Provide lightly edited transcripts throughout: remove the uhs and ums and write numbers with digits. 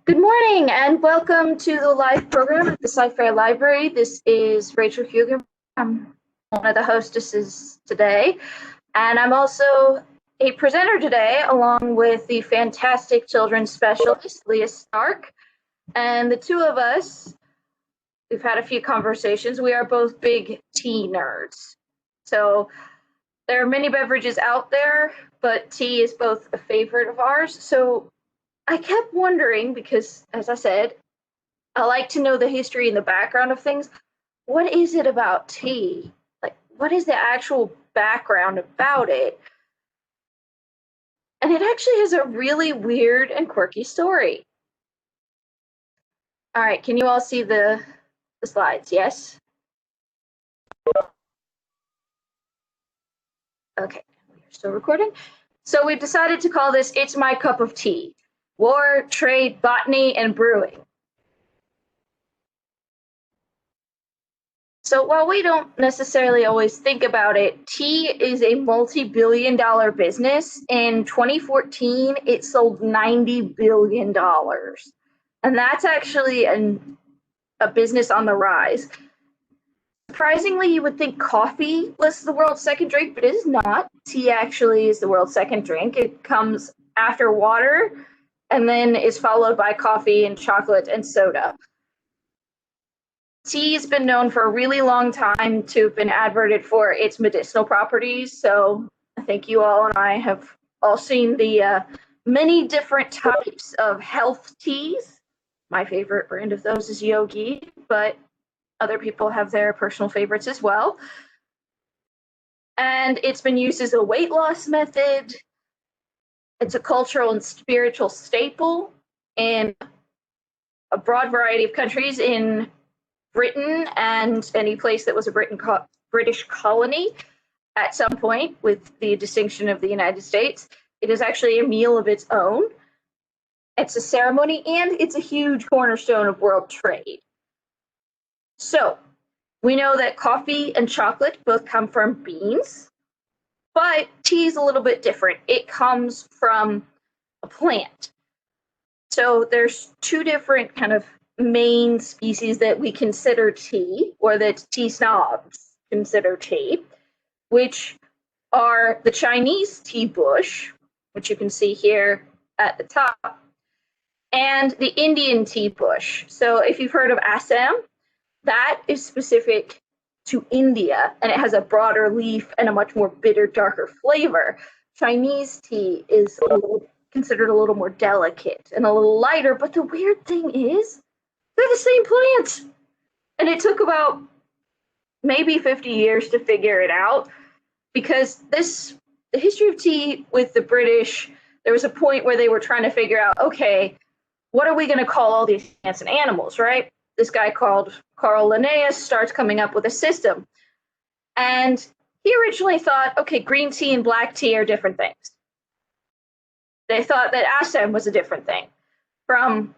Good morning and welcome to the live program at the Sci-Fi Library. This is Rachel Hugenberg. I'm one of the hostesses today, and I'm also a presenter today along with the fantastic children's specialist, Leah Stark. And the two of us, we've had a few conversations. We are both big tea nerds. So there are many beverages out there, but tea is both a favorite of ours. So I kept wondering, because as I said, I like to know the history and the background of things. What is it about tea? Like, what is the actual background about it? And it actually has a really weird and quirky story. All right, can you all see the slides? Yes? Okay, we're still recording. So we've decided to call this It's My Cup of Tea, War, Trade, Botany, and Brewing. So while we don't necessarily always think about it, tea is a multi-billion-dollar business. In 2014, it sold $90 billion. And that's actually a business on the rise. Surprisingly, you would think coffee was the world's second drink, but it is not. Tea actually is the world's second drink. It comes after water and then is followed by coffee and chocolate and soda. Tea's been known for a really long time to have been advertised for its medicinal properties. So I think you all and I have all seen the many different types of health teas. My favorite brand of those is Yogi, but other people have their personal favorites as well. And it's been used as a weight loss method. It's a cultural and spiritual staple in a broad variety of countries in Britain and any place that was a British colony at some point, with the distinction of the United States. It is actually a meal of its own. It's a ceremony, and it's a huge cornerstone of world trade. So we know that coffee and chocolate both come from beans, but tea is a little bit different. It comes from a plant. So there's two different kind of main species that we consider tea, or that tea snobs consider tea, which are the Chinese tea bush, which you can see here at the top, and the Indian tea bush. So if you've heard of Assam, that is specific to India, and it has a broader leaf and a much more bitter, darker flavor. Chinese tea is considered a little more delicate and a little lighter, but the weird thing is, they're the same plant. And it took about maybe 50 years to figure it out, because the history of tea with the British, there was a point where they were trying to figure out, okay, what are we going to call all these plants and animals, right? This guy called Carl Linnaeus starts coming up with a system. And he originally thought, okay, green tea and black tea are different things. They thought that Assam was a different thing from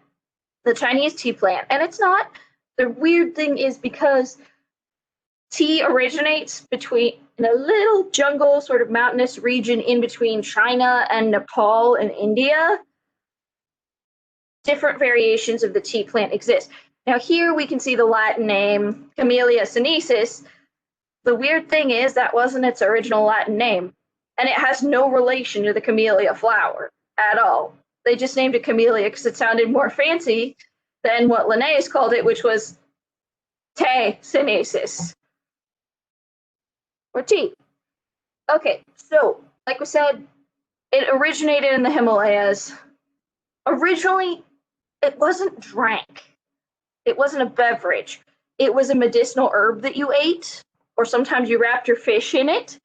the Chinese tea plant, and it's not. The weird thing is, because tea originates in a little jungle, sort of mountainous region in between China and Nepal and India, different variations of the tea plant exist. Now here we can see the Latin name, Camellia sinensis. The weird thing is that wasn't its original Latin name, and it has no relation to the camellia flower at all. They just named it camellia because it sounded more fancy than what Linnaeus called it, which was te sinensis, or tea. Okay, so like we said, it originated in the Himalayas. Originally, it wasn't drank. It wasn't a beverage. It was a medicinal herb that you ate, or sometimes you wrapped your fish in it,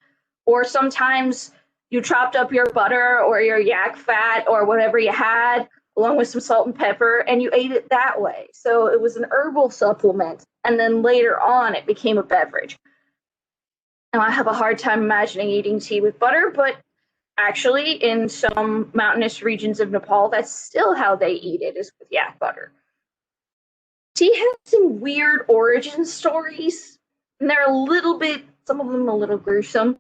or sometimes you chopped up your butter or your yak fat or whatever you had, along with some salt and pepper, and you ate it that way. So it was an herbal supplement, and then later on it became a beverage. Now I have a hard time imagining eating tea with butter, but actually in some mountainous regions of Nepal, that's still how they eat it, is with yak butter. Tea has some weird origin stories, and they're some of them a little gruesome.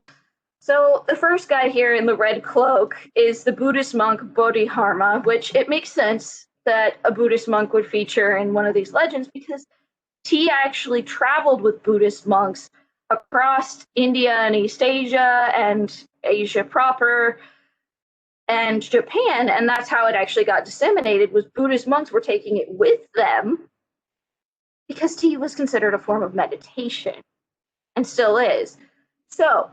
So the first guy here in the red cloak is the Buddhist monk Bodhidharma, which it makes sense. that a Buddhist monk would feature in one of these legends, because tea actually traveled with Buddhist monks across India and East Asia and Asia proper and Japan, and that's how it actually got disseminated, was Buddhist monks were taking it with them because tea was considered a form of meditation and still is. So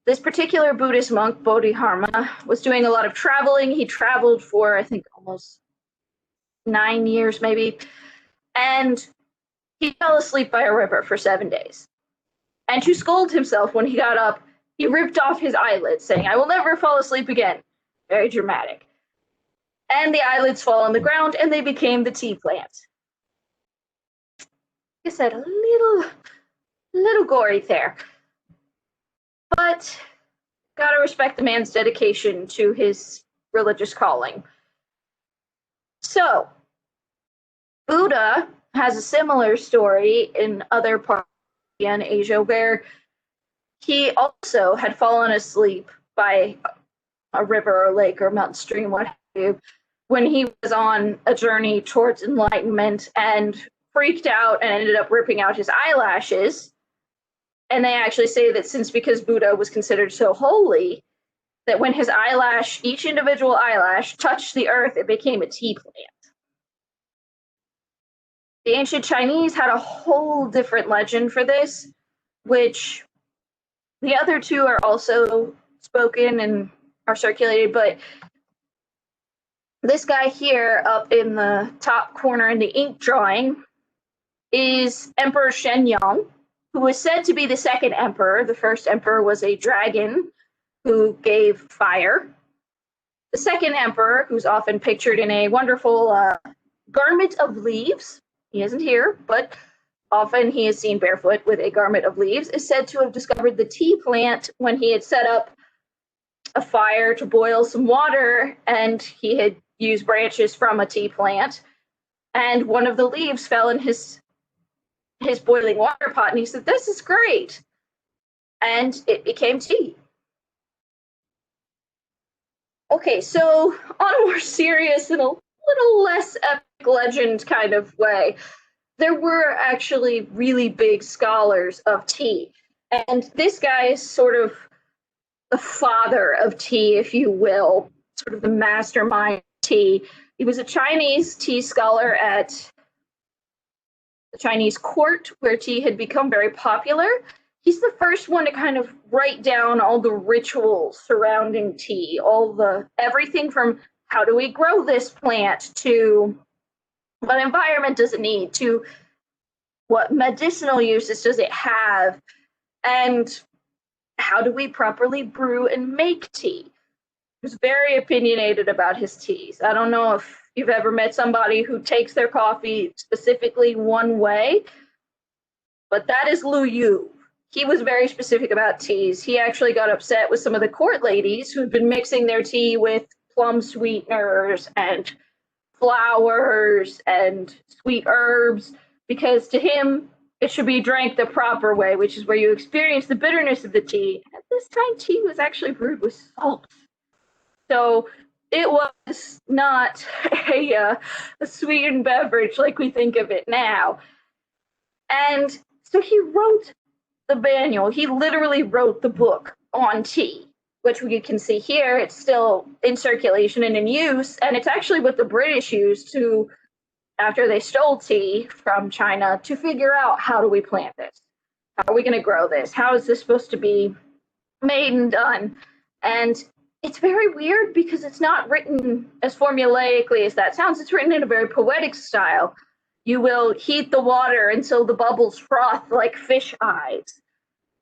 this particular Buddhist monk, Bodhidharma, was doing a lot of traveling. He traveled for, I think, almost 9 years maybe, and he fell asleep by a river for 7 days. And to scold himself when he got up, he ripped off his eyelids, saying, "I will never fall asleep again." Very dramatic. And the eyelids fall on the ground, and they became the tea plant. Like I said, a little gory there. But gotta respect the man's dedication to his religious calling. So, Buddha has a similar story in other parts of Asia, where he also had fallen asleep by a river or lake or mountain stream, what have you, when he was on a journey towards enlightenment, and freaked out and ended up ripping out his eyelashes. And they actually say that because Buddha was considered so holy, that when his eyelash, each individual eyelash, touched the earth, it became a tea plant. The ancient Chinese had a whole different legend for this, which the other two are also spoken and are circulated, but this guy here up in the top corner in the ink drawing is Emperor Shenyang, who was said to be the second emperor. The first emperor was a dragon who gave fire. The second emperor, who's often pictured in a wonderful garment of leaves, he isn't here, but often he is seen barefoot with a garment of leaves, is said to have discovered the tea plant when he had set up a fire to boil some water, and he had used branches from a tea plant, and one of the leaves fell in his boiling water pot, and he said, "This is great," and it became tea. Okay, so on a more serious and a little less epic legend kind of way, there were actually really big scholars of tea, and this guy is sort of the father of tea, if you will, sort of the mastermind of tea. He was a Chinese tea scholar at the Chinese court, where tea had become very popular. He's the first one to kind of write down all the rituals surrounding tea, everything from how do we grow this plant to what environment does it need to what medicinal uses does it have, and how do we properly brew and make tea. He was very opinionated about his teas. I don't know if you've ever met somebody who takes their coffee specifically one way, but that is Lu Yu. He was very specific about teas. He actually got upset with some of the court ladies who'd been mixing their tea with plum sweeteners and flowers and sweet herbs, because to him, it should be drank the proper way, which is where you experience the bitterness of the tea. At this time, tea was actually brewed with salt. So it was not a sweetened beverage like we think of it now. And so he wrote the manual. He literally wrote the book on tea, which we can see here. It's still in circulation and in use. And it's actually what the British used to, after they stole tea from China, to figure out, how do we plant this? How are we going to grow this? How is this supposed to be made and done? And it's very weird because it's not written as formulaically as that sounds. It's written in a very poetic style. You will heat the water until the bubbles froth like fish eyes.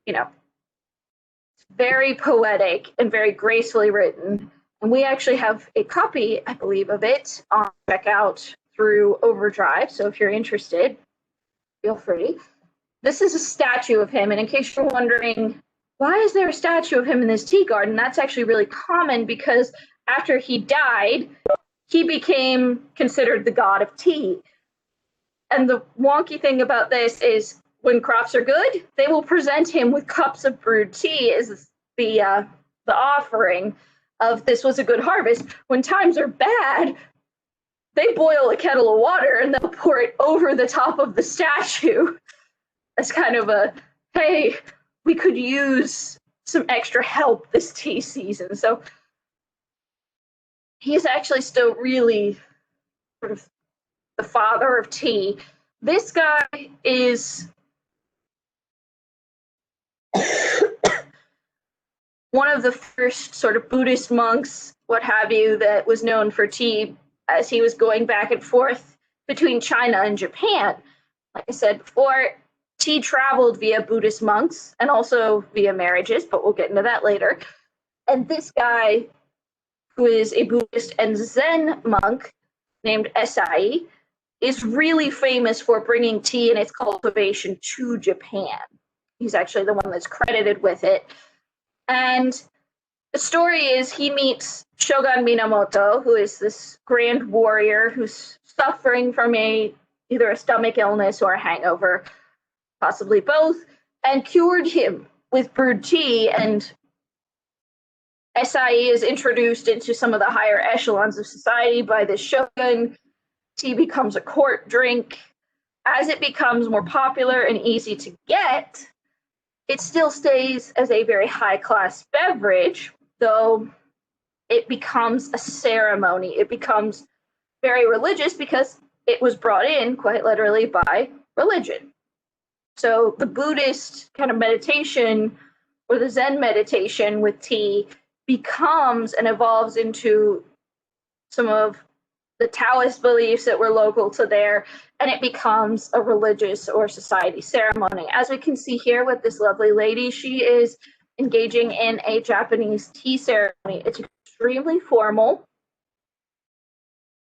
It's very poetic and very gracefully written. And we actually have a copy, I believe, of it on checkout through Overdrive. So if you're interested, feel free. This is a statue of him. And in case you're wondering, why is there a statue of him in this tea garden? That's actually really common because after he died, he became considered the god of tea. And the wonky thing about this is when crops are good, they will present him with cups of brewed tea as the offering of this was a good harvest. When times are bad, they boil a kettle of water and they'll pour it over the top of the statue as kind of a, hey, we could use some extra help this tea season. So he's actually still really sort of the father of tea. This guy is one of the first sort of Buddhist monks, what have you, that was known for tea as he was going back and forth between China and Japan. Like I said before, tea traveled via Buddhist monks and also via marriages, but we'll get into that later. And this guy, who is a Buddhist and Zen monk named Esai, is really famous for bringing tea and its cultivation to Japan. He's actually the one that's credited with it. And the story is he meets Shogun Minamoto, who is this grand warrior who's suffering from either a stomach illness or a hangover, possibly both, and cured him with brewed tea. And Esai is introduced into some of the higher echelons of society by this shogun. Tea becomes a court drink. As it becomes more popular and easy to get, it still stays as a very high-class beverage, though it becomes a ceremony. It becomes very religious because it was brought in, quite literally, by religion. So the Buddhist kind of meditation or the Zen meditation with tea becomes and evolves into some of the Taoist beliefs that were local to there, and it becomes a religious or society ceremony. As we can see here with this lovely lady, she is engaging in a Japanese tea ceremony. It's extremely formal,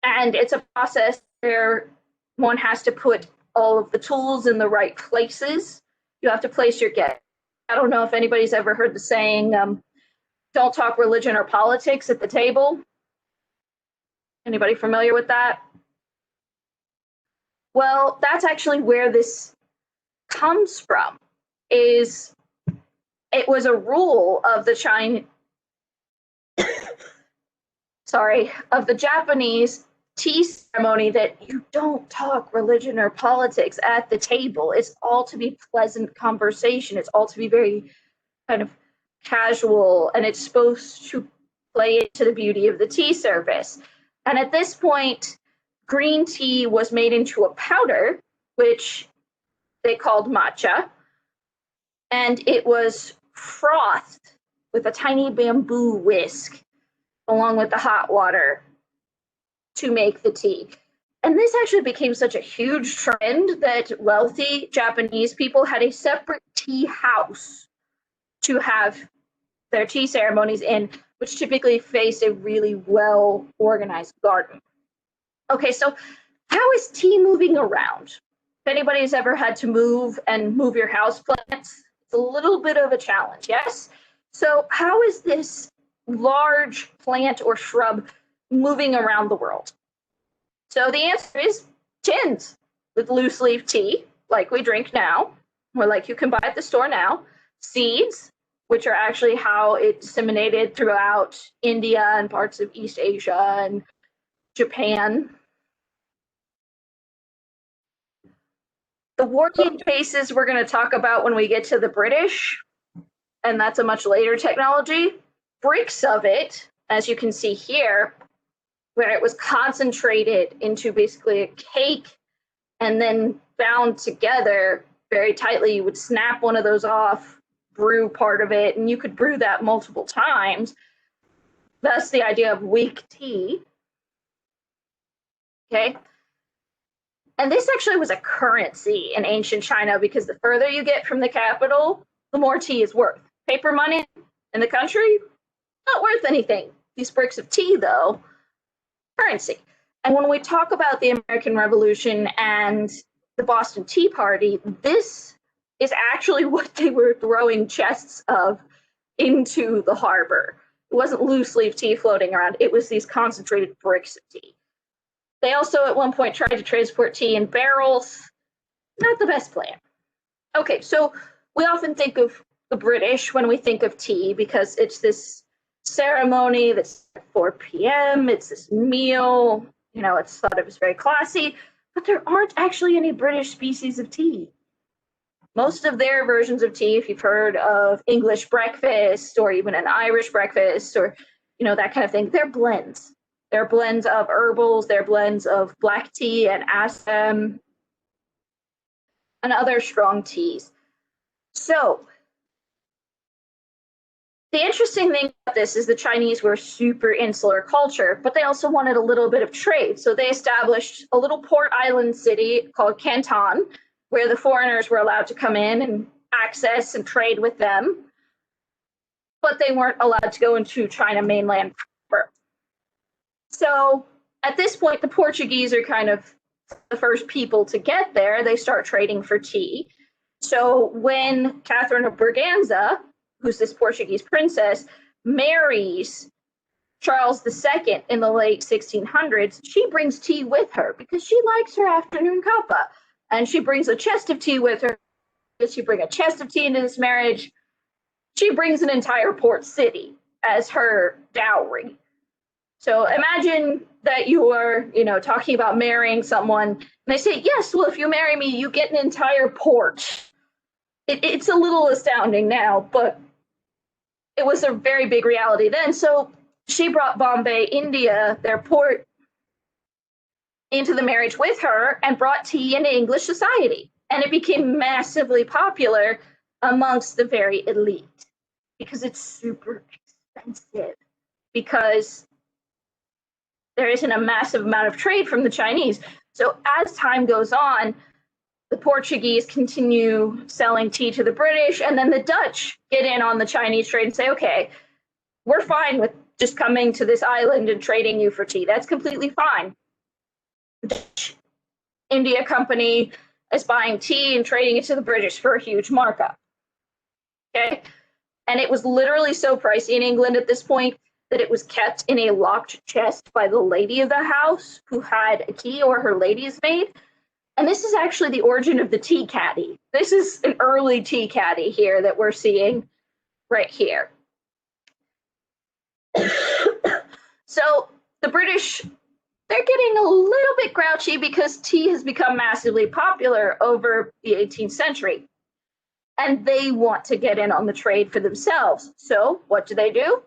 and it's a process where one has to put all of the tools in the right places. You have to place your guest. I don't know if anybody's ever heard the saying, don't talk religion or politics at the table. Anybody familiar with that? Well, that's actually where this comes from. It was a rule of the Japanese tea ceremony that you don't talk religion or politics at the table. It's all to be pleasant conversation. It's all to be very kind of casual, and it's supposed to play into the beauty of the tea service. And at this point, green tea was made into a powder, which they called matcha, and it was frothed with a tiny bamboo whisk along with the hot water to make the tea. And this actually became such a huge trend that wealthy Japanese people had a separate tea house to have their tea ceremonies in, which typically faced a really well-organized garden. Okay, so how is tea moving around? If anybody's ever had to move your houseplants, it's a little bit of a challenge, yes? So how is this large plant or shrub moving around the world? So the answer is tins with loose leaf tea, like we drink now, or like you can buy at the store now, seeds, which are actually how it disseminated throughout India and parts of East Asia and Japan. The working spaces we're going to talk about when we get to the British, and that's a much later technology. Bricks of it, as you can see here, where it was concentrated into basically a cake and then bound together very tightly. You would snap one of those off, brew part of it, and you could brew that multiple times. That's the idea of weak tea. Okay. And this actually was a currency in ancient China because the further you get from the capital, the more tea is worth. Paper money in the country, not worth anything. These bricks of tea, though, currency. And when we talk about the American Revolution and the Boston Tea Party, this is actually what they were throwing chests of into the harbor. It wasn't loose leaf tea floating around. It was these concentrated bricks of tea. They also at one point tried to transport tea in barrels. Not the best plan. Okay, so we often think of the British when we think of tea because it's this ceremony that's at 4 p.m. It's this meal. it's thought of as very classy, but there aren't actually any British species of tea. Most of their versions of tea, if you've heard of English breakfast or even an Irish breakfast or, that kind of thing, they're blends. They're blends of herbals, they're blends of black tea and assam and other strong teas. So the interesting thing about this is the Chinese were super insular culture, but they also wanted a little bit of trade. So they established a little port island city called Canton, where the foreigners were allowed to come in and access and trade with them, but they weren't allowed to go into China mainland proper. So at this point, the Portuguese are kind of the first people to get there. They start trading for tea. So when Catherine of Braganza, who's this Portuguese princess, marries Charles II in the late 1600s, she brings tea with her because she likes her afternoon cuppa. And she brings a chest of tea with her. Does she bring a chest of tea into this marriage? She brings an entire port city as her dowry. So imagine that you are, talking about marrying someone, and they say, yes, well, if you marry me, you get an entire port. It's a little astounding now, but it was a very big reality then. So she brought Bombay, India, their port, into the marriage with her and brought tea into English society. And it became massively popular amongst the very elite because it's super expensive, because there isn't a massive amount of trade from the Chinese. So as time goes on, the Portuguese continue selling tea to the British, and then the Dutch get in on the Chinese trade and say, okay, we're fine with just coming to this island and trading you for tea. That's completely fine. The Dutch India Company is buying tea and trading it to the British for a huge markup. Okay? And it was literally so pricey in England at this point that it was kept in a locked chest by the lady of the house who had a key, or her lady's maid. And this is actually the origin of the tea caddy. This is an early tea caddy here that we're seeing right here. So the British, they're getting a little bit grouchy because tea has become massively popular over the 18th century. And they want to get in on the trade for themselves. So what do?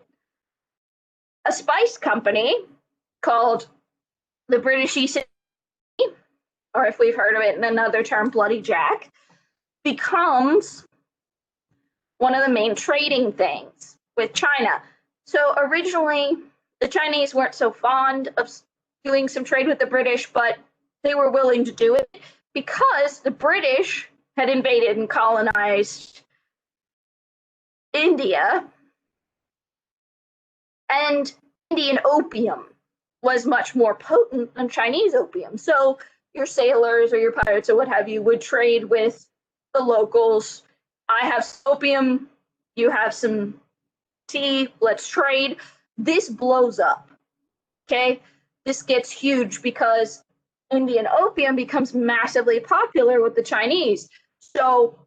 A spice company called the British East India, or if we've heard of it in another term, Bloody Jack, becomes one of the main trading things with China. So originally, the Chinese weren't so fond of doing some trade with the British, but they were willing to do it because the British had invaded and colonized India, and Indian opium was much more potent than Chinese opium. So your sailors or your pirates or what have you would trade with the locals. I have some opium, you have some tea, let's trade. This blows up, okay? This gets huge because Indian opium becomes massively popular with the Chinese. So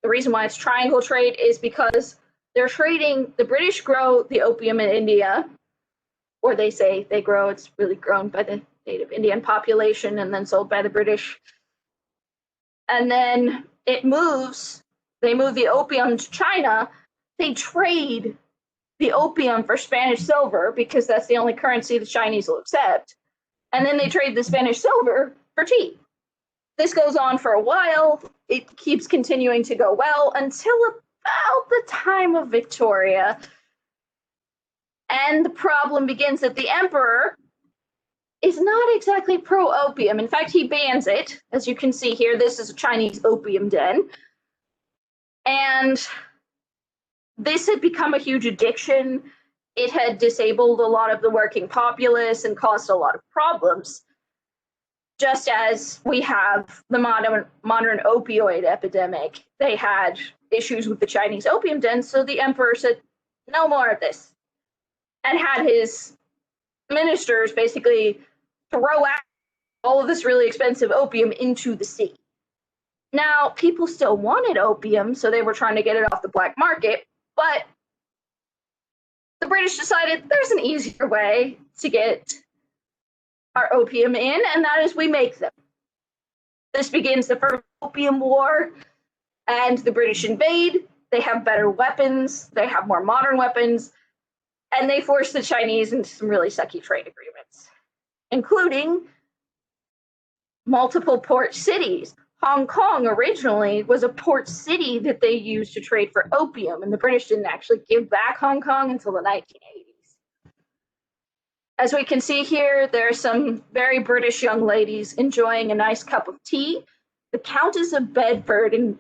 the reason why it's triangle trade is because they're trading, the British grow the opium in India, or they say they grow, it's really grown by the native Indian population and then sold by the British. And then it moves, they move the opium to China, they trade the opium for Spanish silver because that's the only currency the Chinese will accept. And then they trade the Spanish silver for tea. This goes on for a while. It keeps continuing to go well until about the time of Victoria. And the problem begins that the emperor is not exactly pro-opium. In fact, he bans it. As you can see here, this is a Chinese opium den. And this had become a huge addiction. It had disabled a lot of the working populace and caused a lot of problems. Just as we have the modern opioid epidemic, they had issues with the Chinese opium den, so the emperor said, no more of this, and had his ministers basically throw out all of this really expensive opium into the sea. Now, people still wanted opium, so they were trying to get it off the black market, but the British decided there's an easier way to get our opium in, and that is we make them. This begins the First Opium War, and the British invade. They have better weapons, they have more modern weapons, and they force the Chinese into some really sucky trade agreements, including multiple port cities. Hong Kong originally was a port city that they used to trade for opium, and the British didn't actually give back Hong Kong until the 1980s. As we can see here, there are some very British young ladies enjoying a nice cup of tea. The Countess of Bedford, who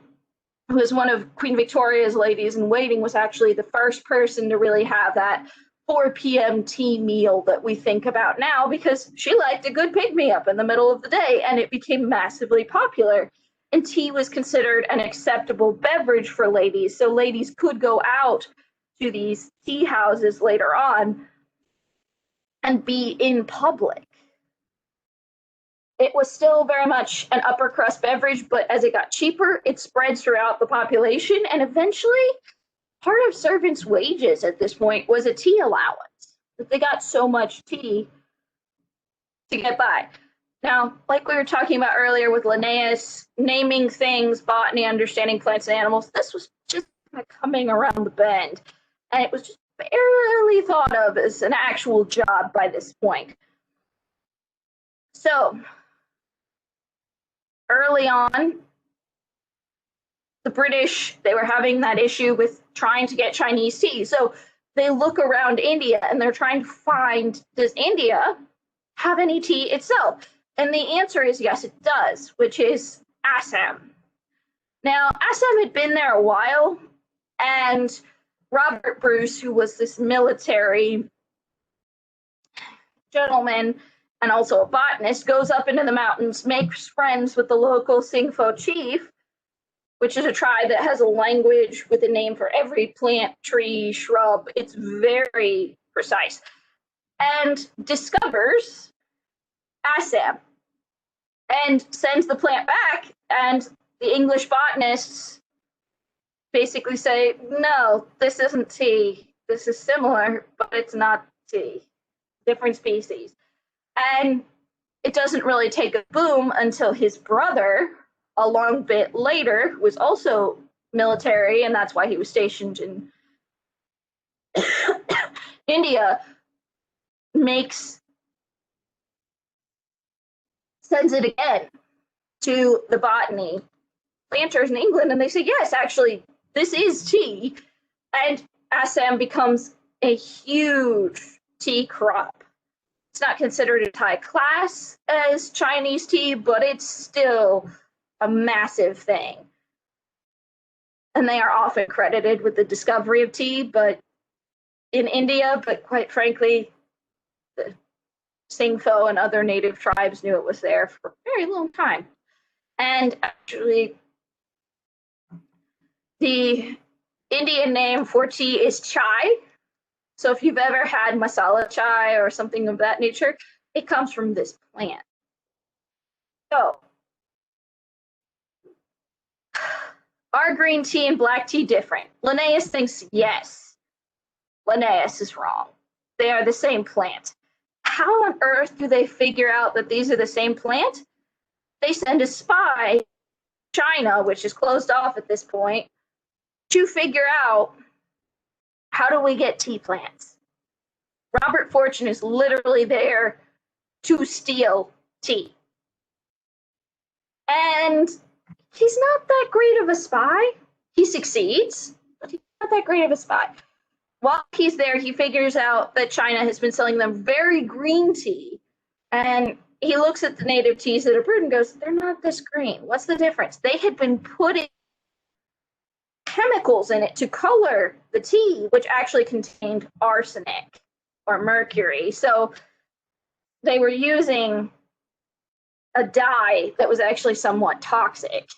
was one of Queen Victoria's ladies in waiting, was actually the first person to really have that 4 p.m. tea meal that we think about now, because she liked a good pick-me-up in the middle of the day, and it became massively popular. And tea was considered an acceptable beverage for ladies, so ladies could go out to these tea houses later on and be in public. It was still very much an upper crust beverage, but as it got cheaper, it spreads throughout the population, and eventually part of servants' wages at this point was a tea allowance. They got so much tea to get by. Now, like we were talking about earlier with Linnaeus, naming things, botany, understanding plants and animals, this was just kind of coming around the bend, and it was just barely thought of as an actual job by this point. So, early on, the British, they were having that issue with trying to get Chinese tea. So they look around India and they're trying to find, does India have any tea itself? And the answer is yes, it does, which is Assam. Now, Assam had been there a while, and Robert Bruce, who was this military gentleman and also a botanist, goes up into the mountains, makes friends with the local Singpho chief, which is a tribe that has a language with a name for every plant, tree, shrub. It's very precise. And discovers Assam and sends the plant back, and the English botanists basically say, no, this isn't tea. This is similar, but it's not tea. Different species. And it doesn't really take a boom until his brother, a long bit later, who was also military, and that's why he was stationed in India, sends it again to the botany planters in England, and they say, yes, actually, this is tea. And Assam becomes a huge tea crop. It's not considered as high class as Chinese tea, but it's still a massive thing. And they are often credited with the discovery of tea, but in India, but quite frankly, the Singpho and other native tribes knew it was there for a very long time. And actually, the Indian name for tea is chai. So if you've ever had masala chai or something of that nature, it comes from this plant. So, are green tea and black tea different? Linnaeus thinks yes. Linnaeus is wrong. They are the same plant. How on earth do they figure out that these are the same plant? They send a spy to China, which is closed off at this point, to figure out, how do we get tea plants? Robert Fortune is literally there to steal tea. And he's not that great of a spy. He succeeds, but he's not that great of a spy. While he's there, he figures out that China has been selling them very green tea. And he looks at the native teas that are brewed and goes, they're not this green. What's the difference? They had been putting chemicals in it to color the tea, which actually contained arsenic or mercury. So they were using a dye that was actually somewhat toxic.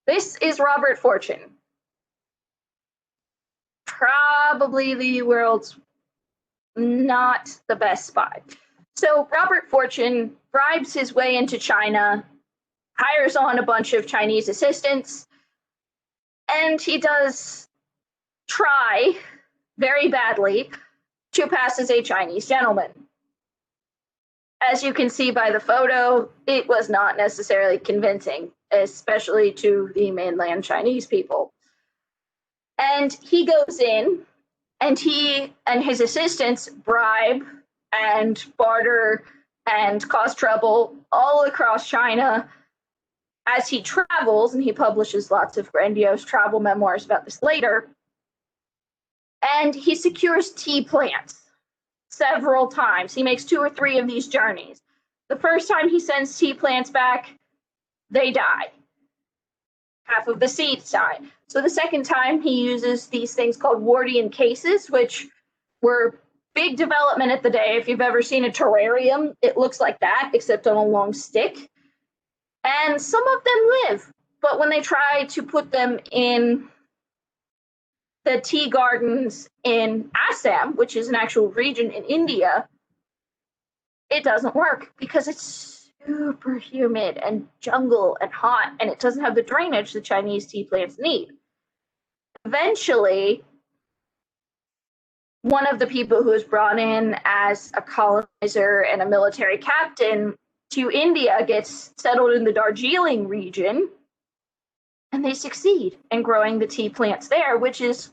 This is Robert Fortune. Probably the world's not the best spy. So Robert Fortune bribes his way into China, hires on a bunch of Chinese assistants, and he does try very badly to pass as a Chinese gentleman. As you can see by the photo, it was not necessarily convincing, especially to the mainland Chinese people. And he goes in, and he and his assistants bribe and barter and cause trouble all across China as he travels, and he publishes lots of grandiose travel memoirs about this later. And he secures tea plants several times. He makes 2 or 3 of these journeys. The first time he sends tea plants back, they die. Half of the seeds die. So the second time he uses these things called Wardian cases, which were big development at the day. If you've ever seen a terrarium, it looks like that, except on a long stick. And some of them live, but when they try to put them in the tea gardens in Assam, which is an actual region in India, it doesn't work because it's super humid and jungle and hot, and it doesn't have the drainage the Chinese tea plants need. Eventually, one of the people who was brought in as a colonizer and a military captain to India gets settled in the Darjeeling region, and they succeed in growing the tea plants there, which is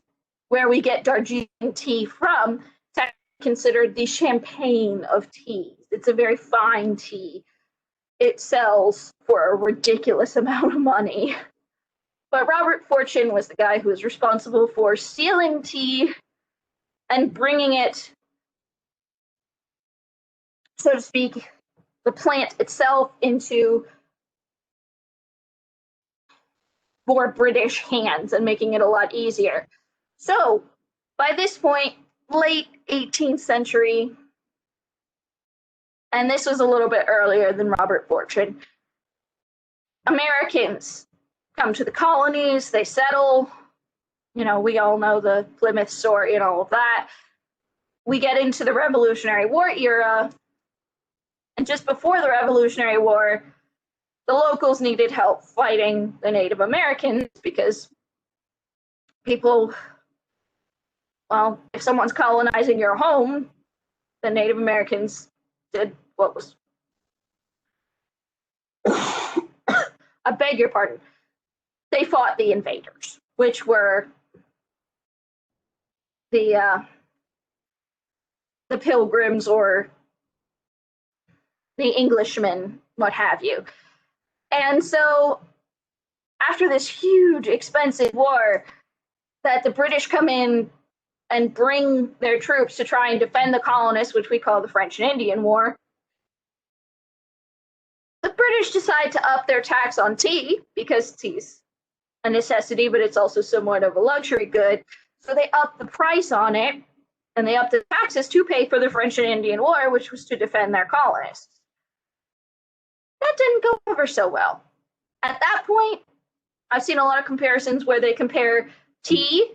where we get Darjeeling tea from. It's considered the champagne of teas. It's a very fine tea. It sells for a ridiculous amount of money. But Robert Fortune was the guy who was responsible for stealing tea and bringing it, so to speak, the plant itself into more British hands and making it a lot easier. So by this point, late 18th century, and this was a little bit earlier than Robert Fortune, Americans come to the colonies, they settle. You know, we all know the Plymouth story and all of that. We get into the Revolutionary War era, and just before the Revolutionary War, the locals needed help fighting the Native Americans because people, well, if someone's colonizing your home, the Native Americans did what was, I beg your pardon, they fought the invaders, which were the Pilgrims or the Englishmen, what have you. And so after this huge, expensive war that the British come in and bring their troops to try and defend the colonists, which we call the French and Indian War, the British decide to up their tax on tea because tea's a necessity, but it's also somewhat of a luxury good. So they up the price on it, and they up the taxes to pay for the French and Indian War, which was to defend their colonists. That didn't go over so well. At that point, I've seen a lot of comparisons where they compare tea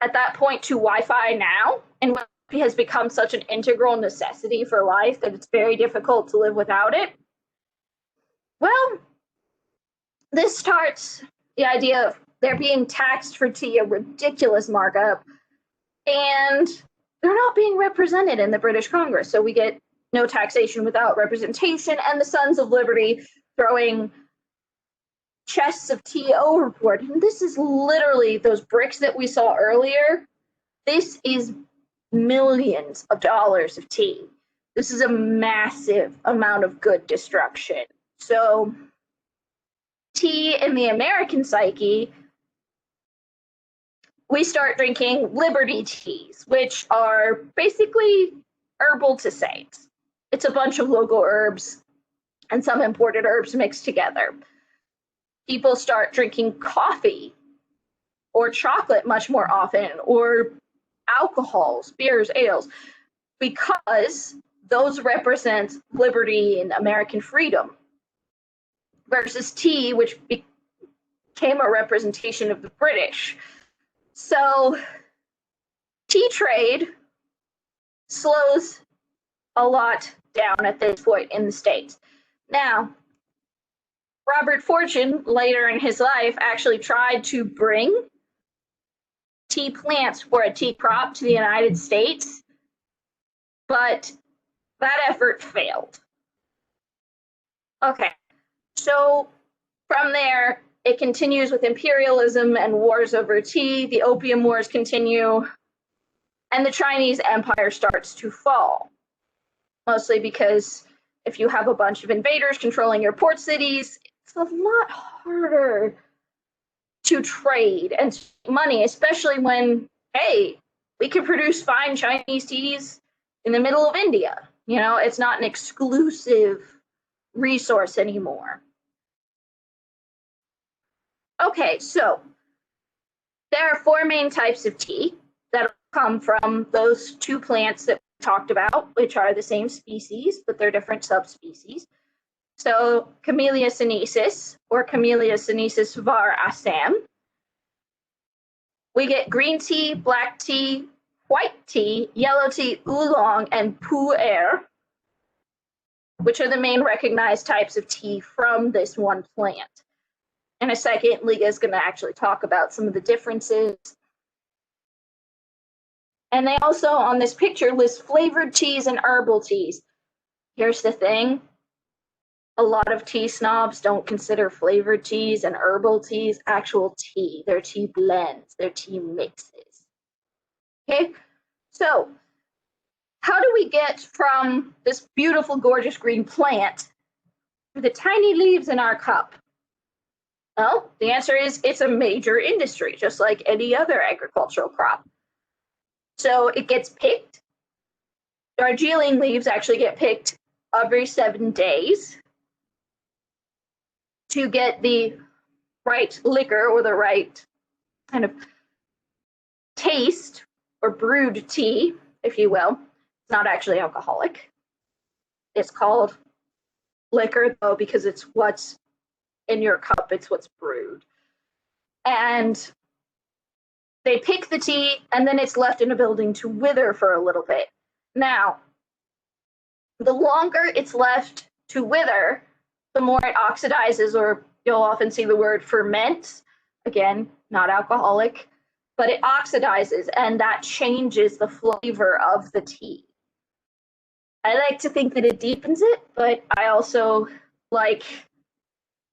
at that point to Wi-Fi now, and Wi-Fi has become such an integral necessity for life that it's very difficult to live without it. Well, this starts the idea of they're being taxed for tea, a ridiculous markup, and they're not being represented in the British Congress. So we get no taxation without representation, and the Sons of Liberty throwing chests of tea overboard. And this is literally those bricks that we saw earlier. This is millions of dollars of tea. This is a massive amount of good destruction. So tea in the American psyche, we start drinking Liberty teas, which are basically herbal to saints. It's a bunch of local herbs and some imported herbs mixed together. People start drinking coffee or chocolate much more often, or alcohols, beers, ales, because those represent liberty and American freedom, versus tea, which became a representation of the British. So tea trade slows a lot down at this point in the States. Now, Robert Fortune, later in his life, actually tried to bring tea plants or a tea crop to the United States, but that effort failed. Okay, so from there, it continues with imperialism and wars over tea. The Opium Wars continue, and the Chinese Empire starts to fall, mostly because if you have a bunch of invaders controlling your port cities, it's a lot harder to trade and money, especially when, hey, we can produce fine Chinese teas in the middle of India. You know, it's not an exclusive resource anymore. Okay, so there are 4 main types of tea that come from those 2 plants that we talked about, which are the same species, but they're different subspecies. So Camellia sinensis, or Camellia sinensis var. Assam. We get green tea, black tea, white tea, yellow tea, oolong, and pu'er, which are the main recognized types of tea from this one plant. In a second, Leah is going to actually talk about some of the differences. And they also, on this picture, list flavored teas and herbal teas. Here's the thing. A lot of tea snobs don't consider flavored teas and herbal teas actual tea. They're tea blends, they're tea mixes. Okay, so how do we get from this beautiful, gorgeous green plant to the tiny leaves in our cup? Well, the answer is it's a major industry, just like any other agricultural crop. So it gets picked. Darjeeling leaves actually get picked every 7 days to get the right liquor or the right kind of taste or brewed tea, if you will. It's not actually alcoholic. It's called liquor, though, because it's what's in your cup, it's what's brewed. And they pick the tea, and then it's left in a building to wither for a little bit. Now, the longer it's left to wither, the more it oxidizes, or you'll often see the word ferment. Again, not alcoholic, but it oxidizes, and that changes the flavor of the tea. I like to think that it deepens it, but I also like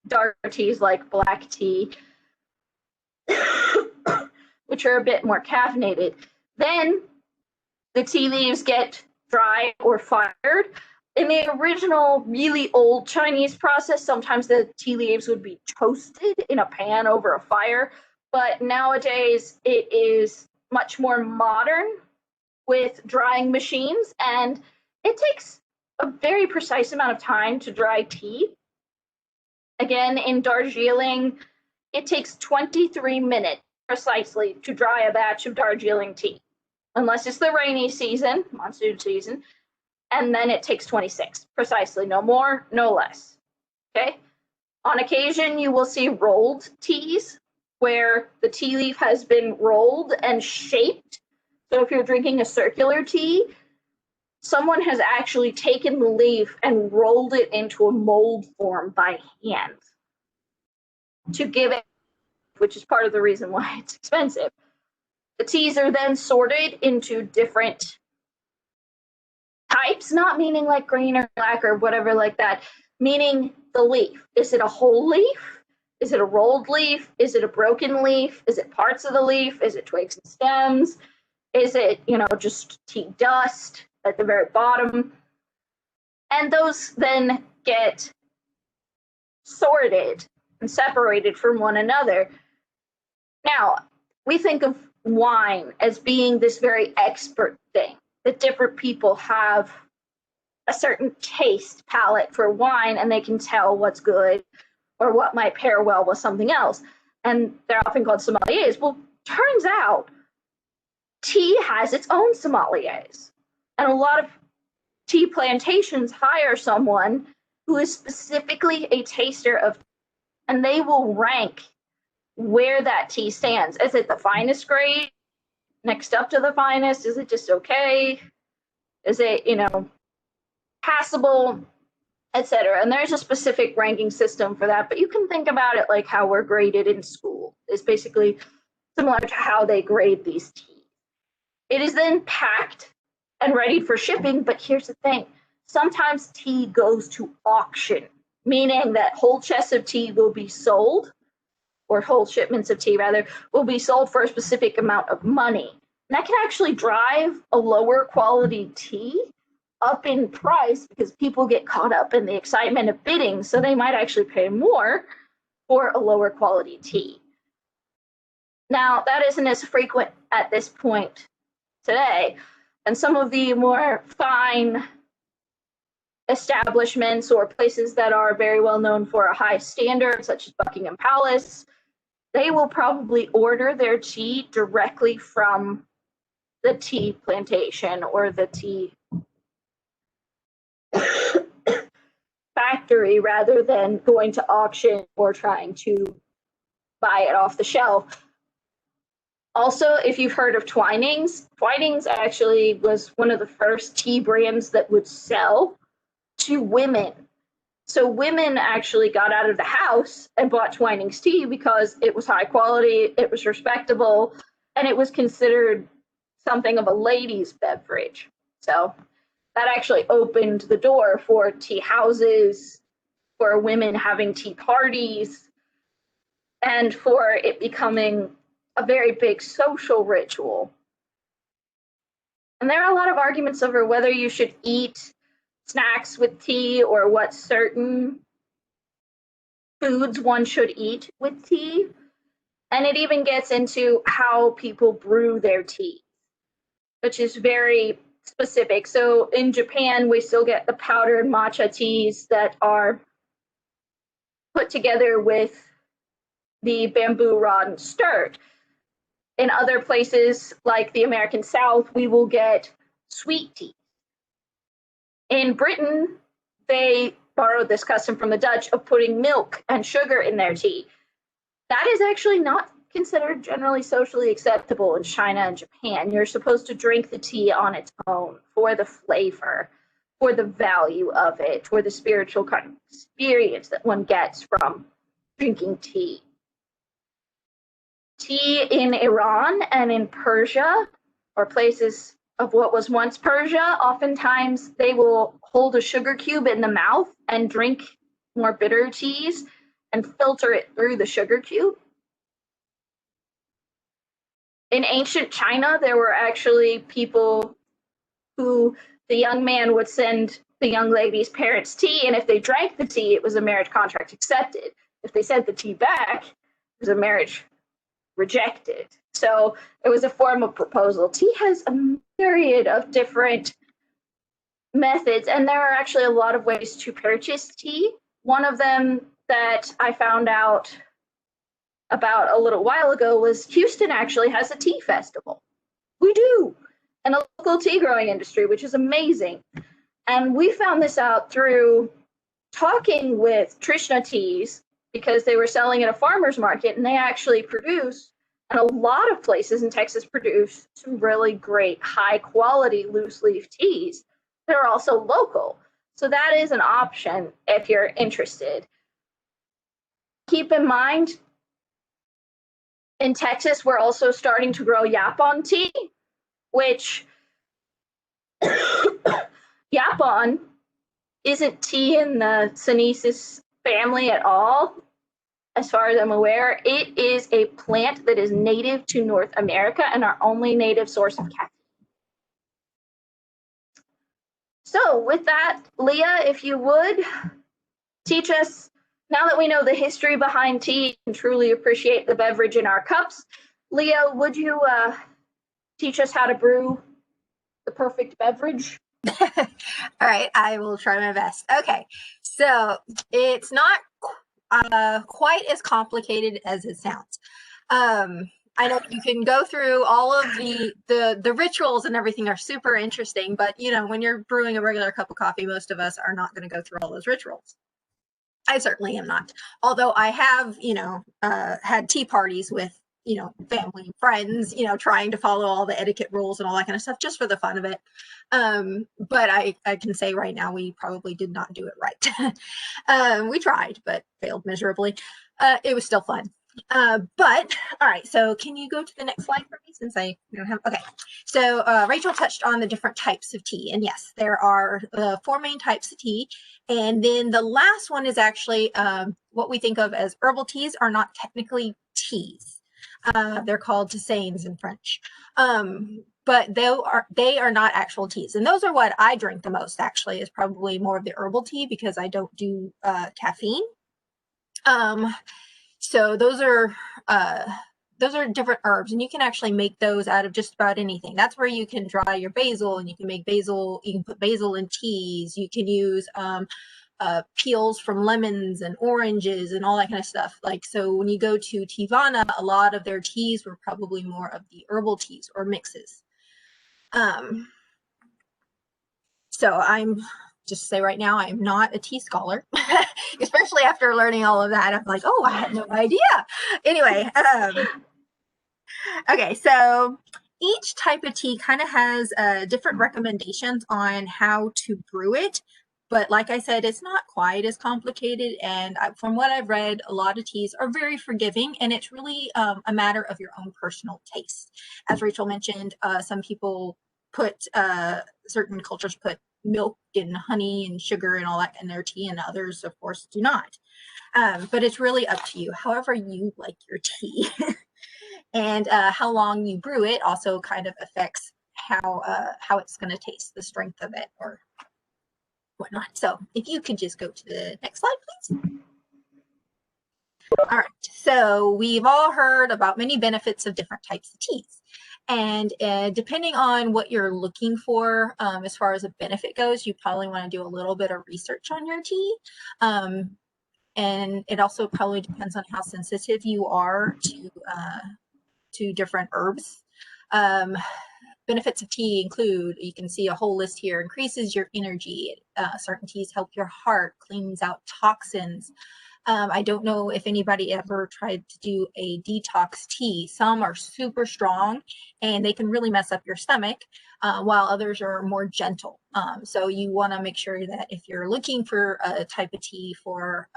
dark teas like black tea, which are a bit more caffeinated. Then the tea leaves get dried or fired. In the original, really old Chinese process, sometimes the tea leaves would be toasted in a pan over a fire, but nowadays it is much more modern with drying machines, and it takes a very precise amount of time to dry tea. Again, in Darjeeling, it takes 23 minutes precisely to dry a batch of Darjeeling tea, unless it's the rainy season, monsoon season, and then it takes 26 precisely, no more, no less. Okay. On occasion, you will see rolled teas where the tea leaf has been rolled and shaped. So if you're drinking a circular tea, someone has actually taken the leaf and rolled it into a mold form by hand to give it, which is part of the reason why it's expensive. The teas are then sorted into different types, not meaning like green or black or whatever like that, meaning the leaf. Is it a whole leaf? Is it a rolled leaf? Is it a broken leaf? Is it parts of the leaf? Is it twigs and stems? Is it, just tea dust at the very bottom? And those then get sorted and separated from one another. Now, we think of wine as being this very expert thing, that different people have a certain taste palette for wine and they can tell what's good or what might pair well with something else. And they're often called sommeliers. Well, turns out tea has its own sommeliers. And a lot of tea plantations hire someone who is specifically a taster of, and they will rank where that tea stands. Is it the finest grade? Next up to the finest? Is it just okay? Is it, passable, etc.? And there's a specific ranking system for that, but you can think about it like how we're graded in school. It's basically similar to how they grade these teas. It is then packed and ready for shipping. But here's the thing, sometimes tea goes to auction, meaning that whole chests of tea will be sold, or whole shipments of tea rather, will be sold for a specific amount of money. And that can actually drive a lower quality tea up in price because people get caught up in the excitement of bidding, so they might actually pay more for a lower quality tea. Now, that isn't as frequent at this point today, and some of the more fine establishments or places that are very well known for a high standard, such as Buckingham Palace, they will probably order their tea directly from the tea plantation or the tea factory rather than going to auction or trying to buy it off the shelf. Also, if you've heard of Twinings, Twinings actually was one of the first tea brands that would sell to women. So women actually got out of the house and bought Twinings tea because it was high quality, it was respectable, and it was considered something of a lady's beverage. So that actually opened the door for tea houses, for women having tea parties, and for it becoming a very big social ritual. And there are a lot of arguments over whether you should eat snacks with tea or what certain foods one should eat with tea. And it even gets into how people brew their tea, which is very specific. So in Japan, we still get the powdered matcha teas that are put together with the bamboo rod and stirred. In other places, like the American South, we will get sweet tea. In Britain, they borrowed this custom from the Dutch of putting milk and sugar in their tea. That is actually not considered generally socially acceptable in China and Japan. You're supposed to drink the tea on its own for the flavor, for the value of it, for the spiritual kind of experience that one gets from drinking tea. Tea in Iran and in Persia, or places of what was once Persia, oftentimes they will hold a sugar cube in the mouth and drink more bitter teas and filter it through the sugar cube. In ancient China, there were actually people who the young man would send the young lady's parents tea, and if they drank the tea, it was a marriage contract accepted. If they sent the tea back, it was a marriage rejected. So it was a form of proposal. Tea has a myriad of different methods, and there are actually a lot of ways to purchase tea. One of them that I found out about a little while ago was Houston actually has a tea festival. We do, and a local tea growing industry, which is amazing. And we found this out through talking with Trishna Teas, because they were selling at a farmer's market, and they actually produce, and a lot of places in Texas produce some really great high quality loose leaf teas. They're also local. So that is an option if you're interested. Keep in mind, in Texas, we're also starting to grow yapon tea, which yapon isn't tea in the Sinensis family at all. As far as I'm aware, it is a plant that is native to North America and our only native source of caffeine. So with that, Leah, if you would, teach us, now that we know the history behind tea and truly appreciate the beverage in our cups, Leah, would you teach us how to brew the perfect beverage? All right, I will try my best. Okay, so it's not quite as complicated as it sounds. I know you can go through all of the rituals and everything are super interesting, but you know, when you're brewing a regular cup of coffee, most of us are not going to go through all those rituals. I certainly am not. Although I have, you know, had tea parties with, you know, family and friends, you know, trying to follow all the etiquette rules and all that kind of stuff just for the fun of it. But I can say right now, we probably did not do it right. We tried, but failed miserably. It was still fun. But all right, so can you go to the next slide for me since I don't have, okay. So Rachel touched on the different types of tea, and yes, there are 4 main types of tea. And then the last one is actually what we think of as herbal teas are not technically teas. They're called tisanes in French. But they are not actual teas. And those are what I drink the most, actually, is probably more of the herbal tea because I don't do caffeine. So those are different herbs, and you can actually make those out of just about anything. That's where you can dry your basil, and you can make basil. You can put basil in teas. You can use peels from lemons and oranges and all that kind of stuff. Like, so when you go to Tivana, a lot of their teas were probably more of the herbal teas or mixes. So I'm just say right now, I am not a tea scholar, especially after learning all of that. I'm like, oh, I had no idea. Anyway, okay, so each type of tea kind of has different recommendations on how to brew it. But like I said, it's not quite as complicated. And from what I've read, a lot of teas are very forgiving, and it's really a matter of your own personal taste. As Rachel mentioned, some people put, certain cultures put milk and honey and sugar and all that in their tea, and others, of course, do not. But it's really up to you, however you like your tea. And how long you brew it also kind of affects how it's going to taste, the strength of it or whatnot. So if you could just go to the next slide, please. All right, so we've all heard about many benefits of different types of teas. And depending on what you're looking for as far as a benefit goes, you probably want to do a little bit of research on your tea. And it also probably depends on how sensitive you are to different herbs. Benefits of tea include, you can see a whole list here, increases your energy. Certain teas help your heart, cleans out toxins. I don't know if anybody ever tried to do a detox tea. Some are super strong and they can really mess up your stomach, while others are more gentle. So you want to make sure that if you're looking for a type of tea for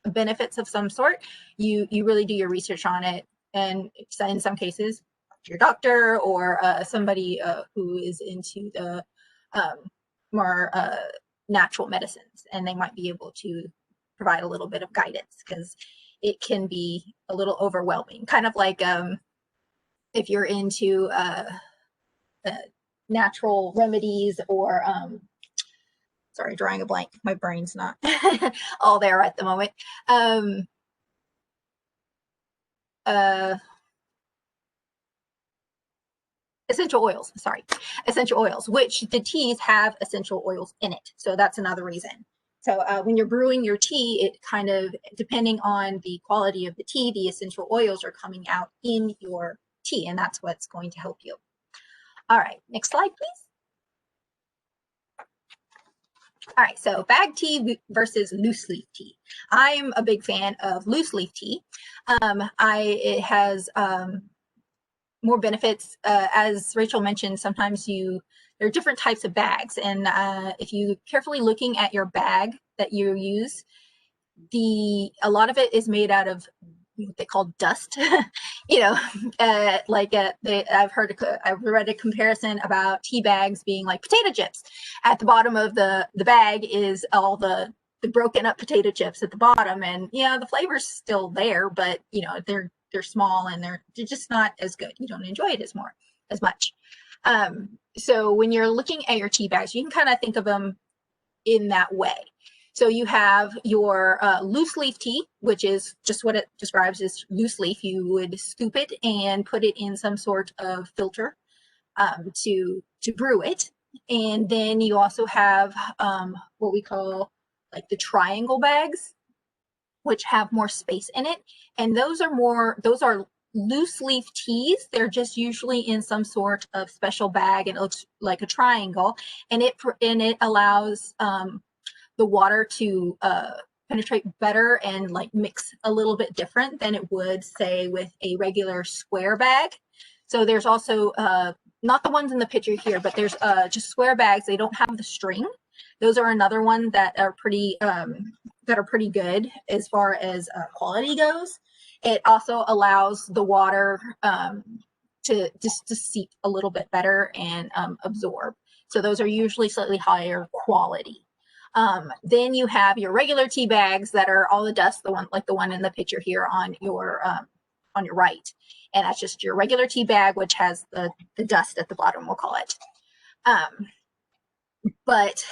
benefits of some sort, you really do your research on it. And in some cases, your doctor or somebody who is into the more natural medicines, and they might be able to provide a little bit of guidance, because it can be a little overwhelming. Kind of like if you're into natural remedies or sorry, drawing a blank. My brain's not all there at the moment. Essential oils, which the teas have essential oils in it. So that's another reason. So when you're brewing your tea, it kind of, depending on the quality of the tea, the essential oils are coming out in your tea, and that's what's going to help you. All right, next slide, please. All right, so bag tea versus loose leaf tea. I'm a big fan of loose leaf tea. It has more benefits. As Rachel mentioned, sometimes there are different types of bags, and if you carefully looking at your bag that you use, a lot of it is made out of what they call dust. You know, I've read a comparison about tea bags being like potato chips. At the bottom of the bag is all the broken up potato chips at the bottom, and yeah, the flavor's still there, but you know, they're small and they're just not as good. You don't enjoy it as much. So when you're looking at your tea bags, you can kind of think of them in that way. So you have your loose leaf tea, which is just what it describes as loose leaf. You would scoop it and put it in some sort of filter to brew it. And then you also have what we call like the triangle bags, which have more space in it. And those are loose leaf teas. They're just usually in some sort of special bag, and it looks like a triangle, and it allows the water to penetrate better and like mix a little bit different than it would, say, with a regular square bag. So there's also not the ones in the picture here, but there's just square bags. They don't have the string. Those are another one that are pretty good as far as quality goes. It also allows the water to seep a little bit better and absorb. So those are usually slightly higher quality. Then you have your regular tea bags that are all the dust, like the one in the picture here on your right. And that's just your regular tea bag, which has the dust at the bottom, we'll call it. But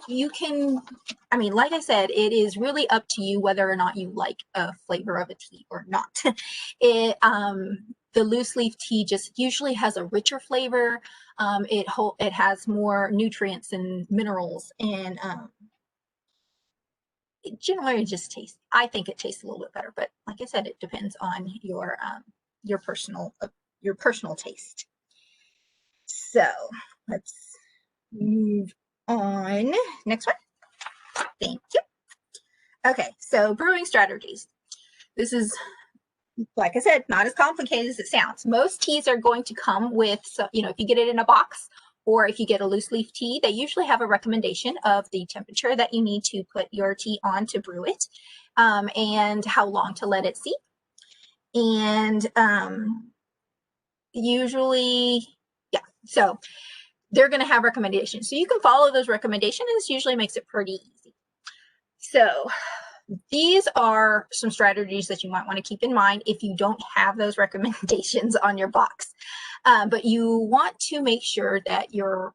you can, I mean, like I said, it is really up to you whether or not you like a flavor of a tea or not. The loose leaf tea just usually has a richer flavor. It has more nutrients and minerals, and it generally just tastes, I think it tastes a little bit better, but like I said, it depends on your personal taste. So let's move on. Next one. Thank you. Okay, so brewing strategies. This is, like I said, not as complicated as it sounds. Most teas are going to come with, so, you know, if you get it in a box or if you get a loose leaf tea, they usually have a recommendation of the temperature that you need to put your tea on to brew it, and how long to let it steep. And usually, yeah, so they're going to have recommendations. So you can follow those recommendations, and this usually makes it pretty easy. So these are some strategies that you might want to keep in mind if you don't have those recommendations on your box. But you want to make sure that your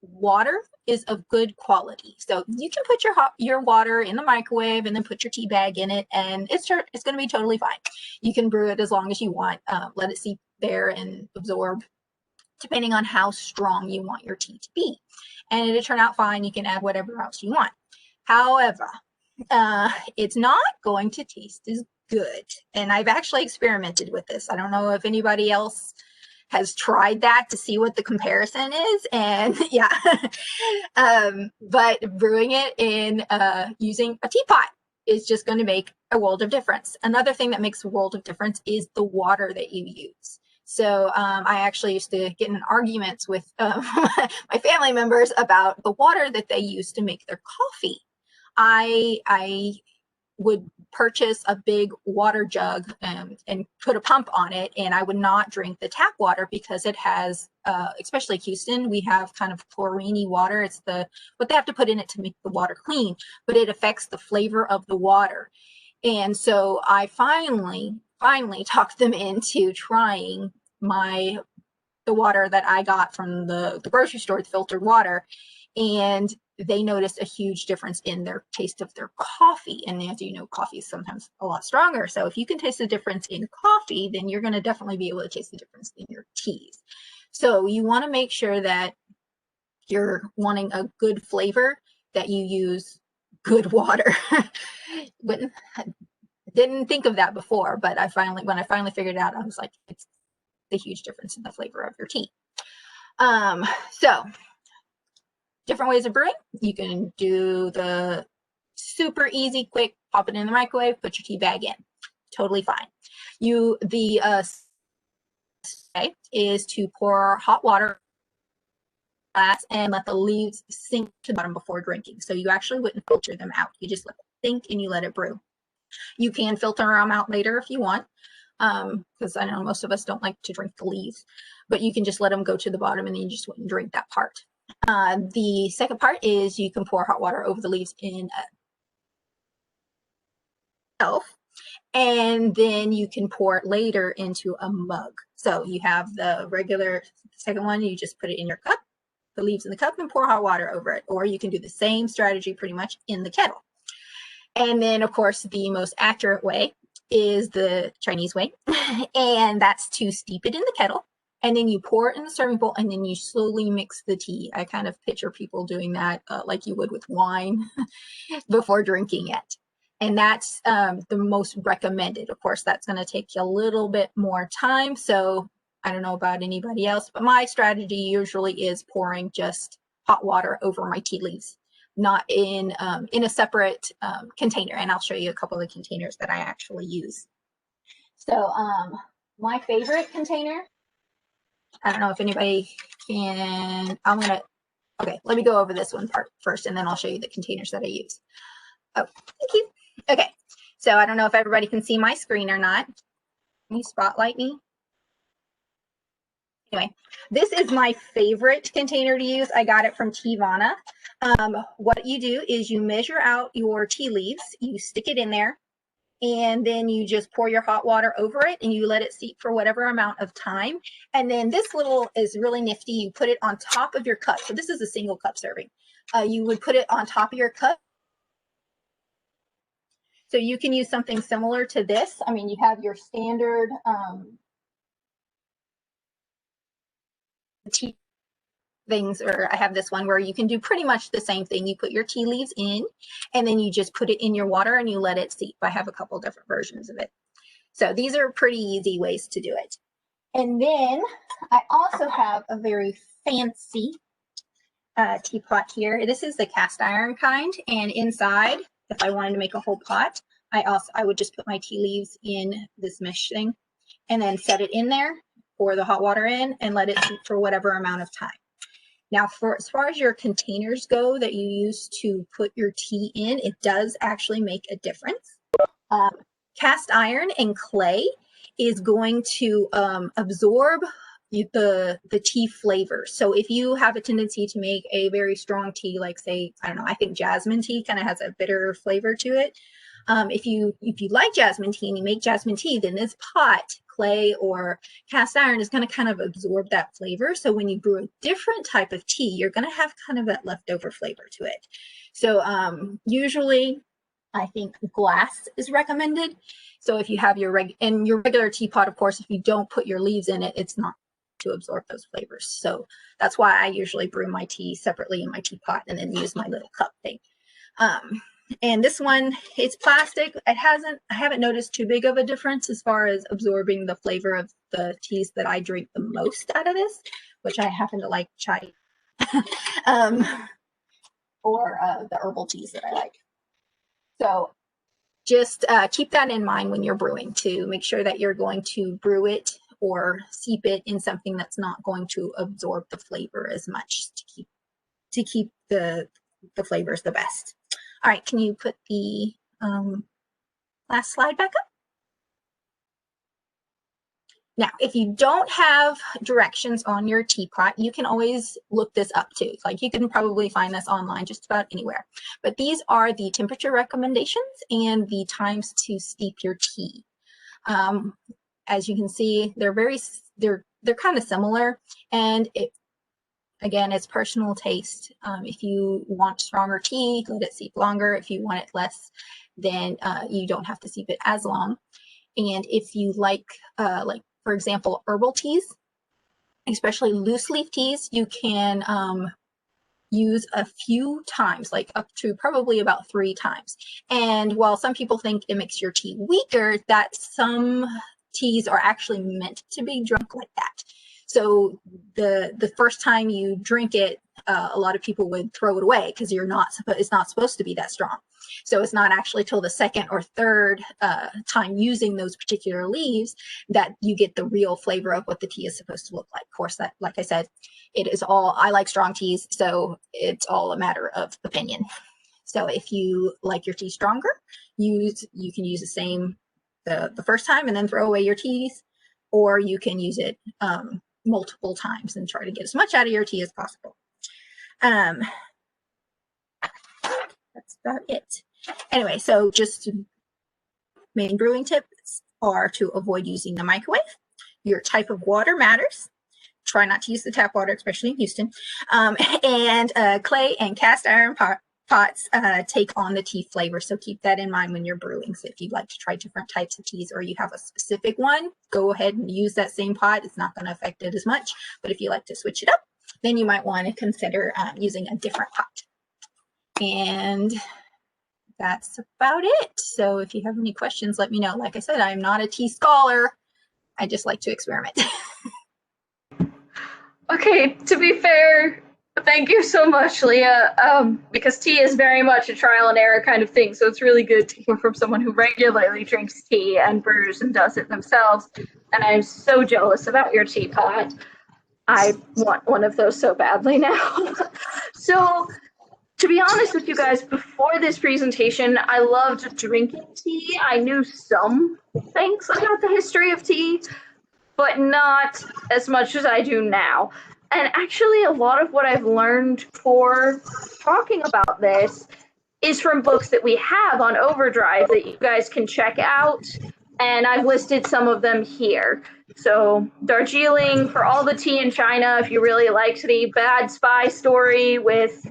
water is of good quality. So you can put your water in the microwave and then put your tea bag in it, and it's going to be totally fine. You can brew it as long as you want. Let it seep there and absorb, depending on how strong you want your tea to be. And it'll turn out fine. You can add whatever else you want. However, it's not going to taste as good. And I've actually experimented with this. I don't know if anybody else has tried that to see what the comparison is. And yeah, but brewing it in using a teapot is just going to make a world of difference. Another thing that makes a world of difference is the water that you use. So I actually used to get in arguments with my family members about the water that they use to make their coffee. I would purchase a big water jug and put a pump on it, and I would not drink the tap water because it has, especially Houston, we have kind of chlorine-y water. It's what they have to put in it to make the water clean, but it affects the flavor of the water. And so I finally talked them into trying the water that I got from the grocery store, the filtered water, and they noticed a huge difference in their taste of their coffee. And as you know, coffee is sometimes a lot stronger. So if you can taste the difference in coffee, then you're going to definitely be able to taste the difference in your teas. So you want to make sure that you're wanting a good flavor, that you use good water. Didn't think of that before, but when I finally figured it out, I was like, it's a huge difference in the flavor of your tea. So different ways of brewing. You can do the super easy, quick, pop it in the microwave, put your tea bag in. Totally fine. The is to pour hot water glass and let the leaves sink to the bottom before drinking. So you actually wouldn't filter them out. You just let it sink and you let it brew. You can filter them out later if you want, because I know most of us don't like to drink the leaves, but you can just let them go to the bottom and then you just wouldn't drink that part. The second part is you can pour hot water over the leaves in and then you can pour it later into a mug. So you have the regular second one, you just put it in your cup, the leaves in the cup, and pour hot water over it. Or you can do the same strategy pretty much in the kettle. And then, of course, the most accurate way is the Chinese way, and that's to steep it in the kettle. And then you pour it in the serving bowl, and then you slowly mix the tea. I kind of picture people doing that like you would with wine before drinking it. And that's the most recommended. Of course, that's going to take you a little bit more time. So I don't know about anybody else, but my strategy usually is pouring just hot water over my tea leaves, not in a separate container. And I'll show you a couple of containers that I actually use. So my favorite container, I don't know if anybody can, okay, let me go over this one part first, and then I'll show you the containers that I use. Oh, thank you. Okay, So I don't know if everybody can see my screen or not. Can you spotlight me? Anyway, this is my favorite container to use. I got it from Teavana. What you do is you measure out your tea leaves, you stick it in there, and then you just pour your hot water over it and you let it steep for whatever amount of time. And then this little is really nifty. You put it on top of your cup. So this is a single cup serving. You would put it on top of your cup. So you can use something similar to this. I mean, you have your standard tea things, or I have this one where you can do pretty much the same thing. You put your tea leaves in and then you just put it in your water and you let it steep. I have a couple different versions of it. So these are pretty easy ways to do it. And then I also have a very fancy teapot here. This is the cast iron kind, and inside, if I wanted to make a whole pot, I would just put my tea leaves in this mesh thing and then set it in there, pour the hot water in, and let it steep for whatever amount of time. Now, as far as your containers go that you use to put your tea in, it does actually make a difference. Cast iron and clay is going to absorb the tea flavor. So if you have a tendency to make a very strong tea, like say, I don't know, I think jasmine tea kind of has a bitter flavor to it. If you like jasmine tea and you make jasmine tea, then this pot, clay or cast iron, is going to kind of absorb that flavor. So when you brew a different type of tea, you're going to have kind of that leftover flavor to it. So usually I think glass is recommended. So if you have your regular teapot, of course, if you don't put your leaves in it, it's not to absorb those flavors. So that's why I usually brew my tea separately in my teapot and then use my little cup thing. And this one, it's plastic. I haven't noticed too big of a difference as far as absorbing the flavor of the teas that I drink the most out of this, which I happen to like chai, or the herbal teas that I like. So just keep that in mind when you're brewing, to make sure that you're going to brew it or steep it in something that's not going to absorb the flavor as much, to keep the flavors the best. All right, can you put the last slide back up? Now, if you don't have directions on your teapot, you can always look this up too. Like, you can probably find this online just about anywhere. But these are the temperature recommendations and the times to steep your tea. As you can see, they're kind of similar, and again, it's personal taste. If you want stronger tea, let it steep longer. If you want it less, then you don't have to steep it as long. And if you like, for example, herbal teas, especially loose leaf teas, you can use a few times, like up to probably about 3 times. And while some people think it makes your tea weaker, that some teas are actually meant to be drunk like that. So the first time you drink it, a lot of people would throw it away because it's not supposed to be that strong. So it's not actually till the second or third time using those particular leaves that you get the real flavor of what the tea is supposed to look like. Of course, that, like I said, I like strong teas, so it's all a matter of opinion. So if you like your tea stronger, you can use the same the first time and then throw away your teas, or you can use it multiple times and try to get as much out of your tea as possible. That's about it. Anyway, so just main brewing tips are to avoid using the microwave. Your type of water matters. Try not to use the tap water, especially in Houston. And clay and cast iron pots take on the tea flavor, so keep that in mind when you're brewing. So if you'd like to try different types of teas, or you have a specific one, go ahead and use that same pot. It's not going to affect it as much. But if you like to switch it up, then you might want to consider using a different pot. And that's about it. So if you have any questions, let me know. Like I said, I'm not a tea scholar. I just like to experiment. Okay, to be fair, thank you so much, Leah, because tea is very much a trial and error kind of thing, so it's really good to hear from someone who regularly drinks tea and brews and does it themselves. And I'm so jealous about your teapot. I want one of those so badly now. So to be honest with you guys, before this presentation, I loved drinking tea. I knew some things about the history of tea, but not as much as I do now. And actually, a lot of what I've learned for talking about this is from books that we have on Overdrive that you guys can check out. And I've listed some of them here. So Darjeeling for all the tea in China, if you really liked the Bad Spy story with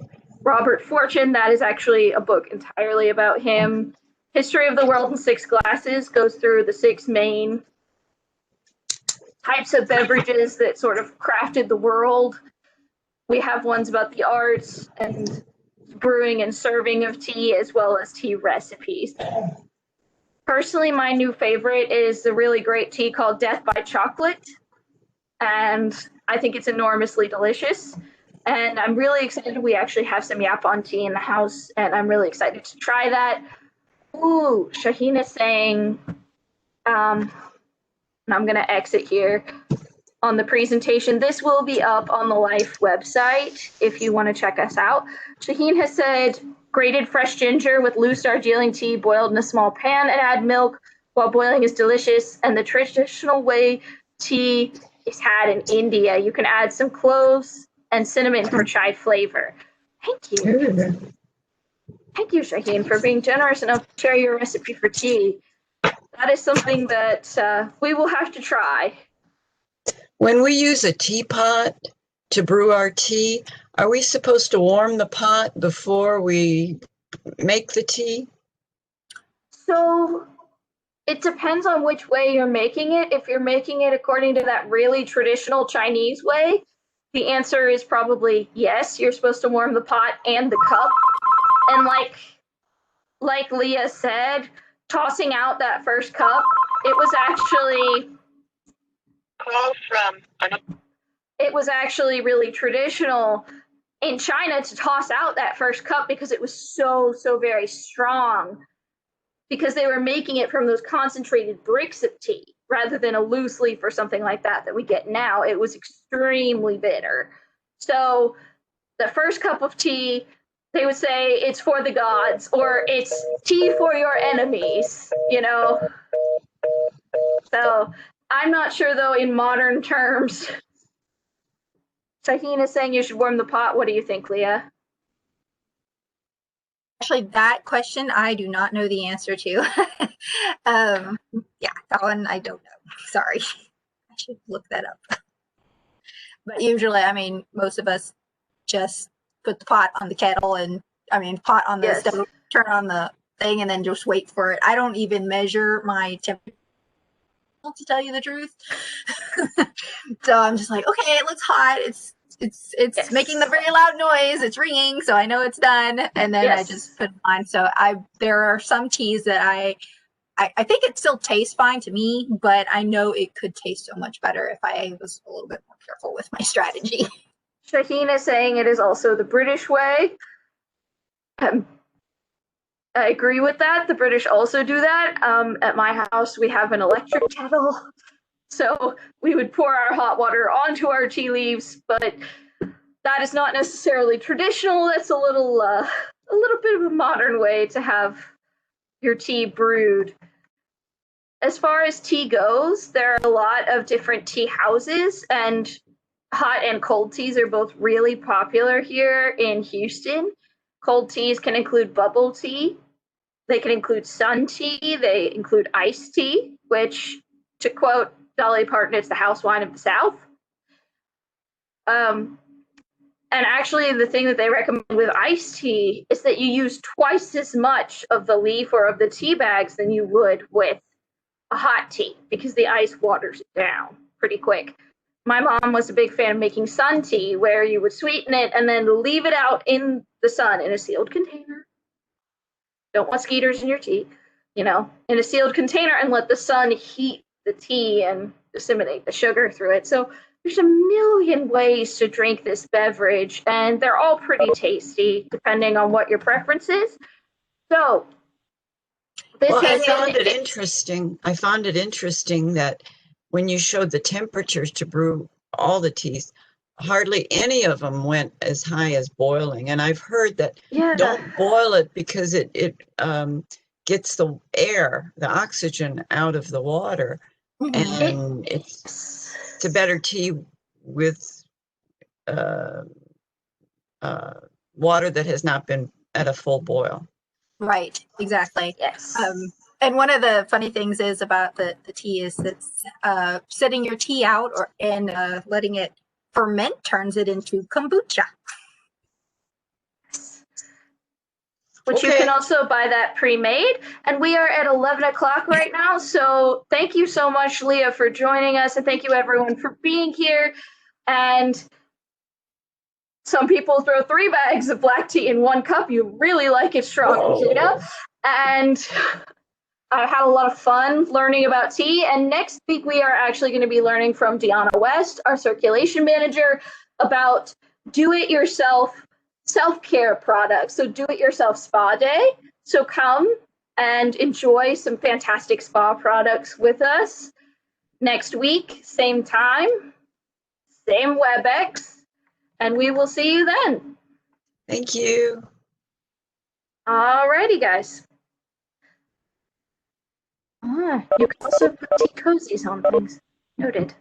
Robert Fortune, that is actually a book entirely about him. History of the World in 6 Glasses goes through the 6 main types of beverages that sort of crafted the world. We have ones about the arts and brewing and serving of tea, as well as tea recipes. Personally, my new favorite is the really great tea called Death by Chocolate, and I think it's enormously delicious. And I'm really excited. We actually have some Yapon tea in the house, and I'm really excited to try that. Ooh, Shaheen is saying, and I'm going to exit here on the presentation. This will be up on the Life website if you want to check us out. Shaheen has said, grated fresh ginger with loose Darjeeling tea boiled in a small pan and add milk while boiling is delicious. And the traditional way tea is had in India. You can add some cloves and cinnamon for chai flavor. Thank you. Thank you, Shaheen, for being generous enough to share your recipe for tea. That is something that we will have to try. When we use a teapot to brew our tea, are we supposed to warm the pot before we make the tea? So it depends on which way you're making it. If you're making it according to that really traditional Chinese way, the answer is probably yes. You're supposed to warm the pot and the cup. And like Leah said, tossing out that first cup, it was actually really traditional in China to toss out that first cup because it was so very strong, because they were making it from those concentrated bricks of tea rather than a loose leaf or something like that we get now. It was extremely bitter. So the first cup of tea, they would say it's for the gods, or it's tea for your enemies, you know? So I'm not sure, though, in modern terms. Shaheen is saying you should warm the pot. What do you think, Leah? Actually, that question I do not know the answer to. Yeah, that one I don't know. Sorry. I should look that up. But usually, I mean, most of us just put the pot on the kettle and, pot on the stove, turn on the thing, and then just wait for it. I don't even measure my temperature, to tell you the truth. So I'm just like, okay, it looks hot. It's making the very loud noise. It's ringing, so I know it's done. And then I just put it on. So there are some teas that I think it still tastes fine to me, but I know it could taste so much better if I was a little bit more careful with my strategy. Shaheen is saying it is also the British way. I agree with that. The British also do that. At my house, we have an electric kettle. So we would pour our hot water onto our tea leaves, but that is not necessarily traditional. That's a little bit of a modern way to have your tea brewed. As far as tea goes, there are a lot of different tea houses, and hot and cold teas are both really popular here in Houston. Cold teas can include bubble tea. They can include sun tea. They include iced tea, which, to quote Dolly Parton, it's the house wine of the South. And actually, the thing that they recommend with iced tea is that you use twice as much of the leaf or of the tea bags than you would with a hot tea, because the ice waters it down pretty quick. My mom was a big fan of making sun tea, where you would sweeten it and then leave it out in the sun in a sealed container. Don't want mosquitoes in your tea, in a sealed container, and let the sun heat the tea and disseminate the sugar through it. So there's a million ways to drink this beverage, and they're all pretty tasty depending on what your preference is. So I found it interesting. I found it interesting that when you showed the temperatures to brew all the teas, hardly any of them went as high as boiling. And I've heard that Yeah. don't boil it because it gets the air, the oxygen out of the water. Mhm. And it's a better tea with water that has not been at a full boil. Right, exactly. Yes. And one of the funny things is about the tea is that setting your tea out and letting it ferment turns it into kombucha. Which you can also buy that pre-made. And we are at 11 o'clock right now. So thank you so much, Leah, for joining us. And thank you, everyone, for being here. And some people throw 3 bags of black tea in 1 cup. You really like it strong, Gina. And I had a lot of fun learning about tea. And next week, we are actually going to be learning from Deanna West, our circulation manager, about do-it-yourself self-care products. So do-it-yourself spa day. So come and enjoy some fantastic spa products with us next week, same time, same WebEx, and we will see you then. Thank you. Alrighty, guys. You can also put tea cozies on things. Noted.